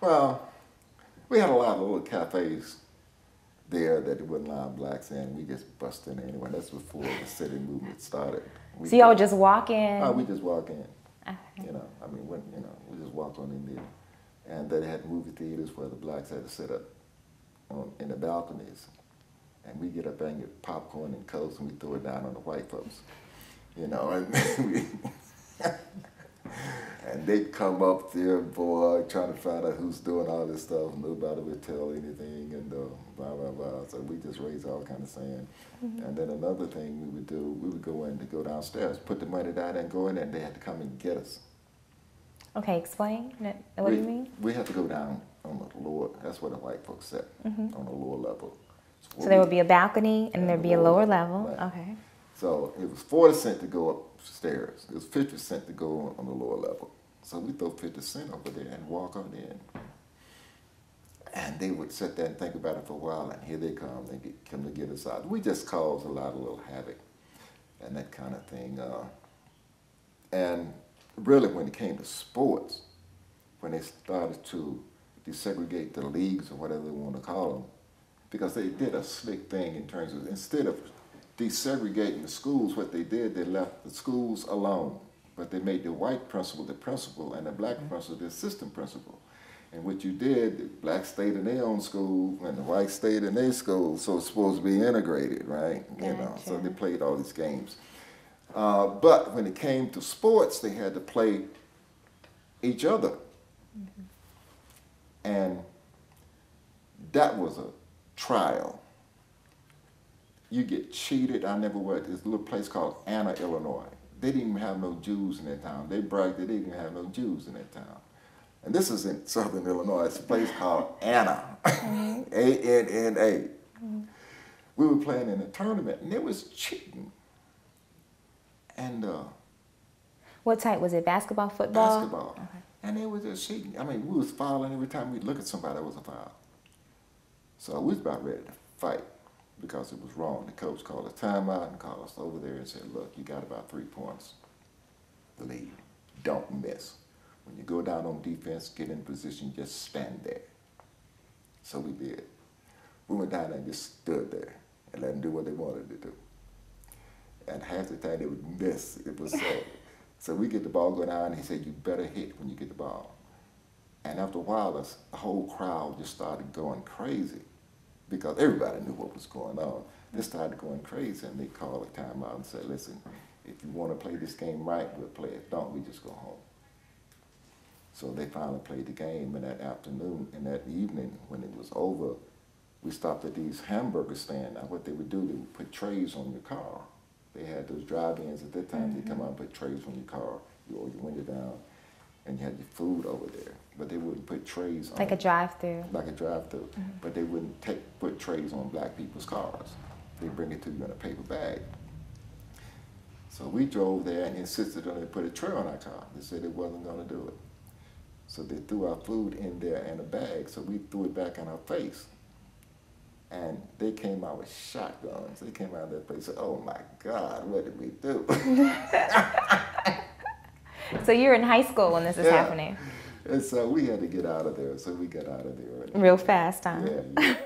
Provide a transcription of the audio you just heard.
Well, we had a lot of little cafes there that there wasn't a lot of blacks in. We just bust in anyway. That's before the city movement started. So y'all would just walk in? Oh, we just walk in. Okay. You know, I mean, when, you know, we just walk on in there. And they had movie theaters where the blacks had to sit up in the balconies. And we get up there and get popcorn and Cokes and we throw it down on the white folks. You know, and we and they'd come up there, boy, trying to find out who's doing all this stuff. Nobody would tell anything and blah, blah, blah. So we just raised all kind of sand. And then another thing we would do, we would go in to go downstairs, put the money down there and go in there and they had to come and get us. Okay, explain. What do you mean? We had to go down on the lower, that's where the white folks sat, on the lower level. So there would be a balcony and there'd be a lower level. Right. Okay. So it was 40 cents to go upstairs. It was 50 cents to go on the lower level. So we throw 50 cents over there and walk on in. And they would sit there and think about it for a while, and here they come. They come to get us out. We just caused a lot of little havoc and that kind of thing. And really, when it came to sports, when they started to desegregate the leagues or whatever they want to call them, because they did a slick thing in terms of, instead of desegregating the schools, what they did, they left the schools alone. But they made the white principal the principal and the black principal the assistant principal. And what you did, the blacks stayed in their own school and the whites stayed in their school, so it's supposed to be integrated, right? Gotcha. You know, so they played all these games. But when it came to sports, they had to play each other. And that was a trial. You get cheated. I never went to this little place called Anna, Illinois. They didn't even have no Jews in that town. They bragged that they didn't have no Jews in that town. And this is in southern Illinois. It's a place called Anna, A-N-N-A. We were playing in a tournament, and it was cheating. And what type was it? Basketball, football? Basketball. Okay. And they were just cheating. I mean, we was fouling every time we look at somebody. It was a foul. So we was about ready to fight because it was wrong. The coach called a timeout and called us over there and said, look, you got about 3 points to lead. Don't miss. When you go down on defense, get in position, just stand there. So we did. We went down there and just stood there and let them do what they wanted to do. And half the time they would miss. It was so. So we get the ball going out and he said, you better hit when you get the ball. And after a while, the whole crowd just started going crazy because everybody knew what was going on. They started going crazy and they called a timeout and said, listen, if you want to play this game right, we'll play it. Don't, we just go home. So they finally played the game, and that afternoon and that evening when it was over, we stopped at these hamburger stands. Now what they would do, they would put trays on your car. They had those drive-ins at that time. They come out and put trays on your car. You roll your window down, and you had your food over there. But they wouldn't put trays on. Like a drive-through. Like a drive-through. But they wouldn't put trays on black people's cars. They bring it to you in a paper bag. So we drove there and insisted on they put a tray on our car. They said they wasn't going to do it. So they threw our food in there in a bag, so we threw it back in our face. And they came out with shotguns. They came out of that place and said, oh my God, what did we do? So you're in high school when this is happening? And so we had to get out of there, so we got out of there. Real fast, huh? Yeah.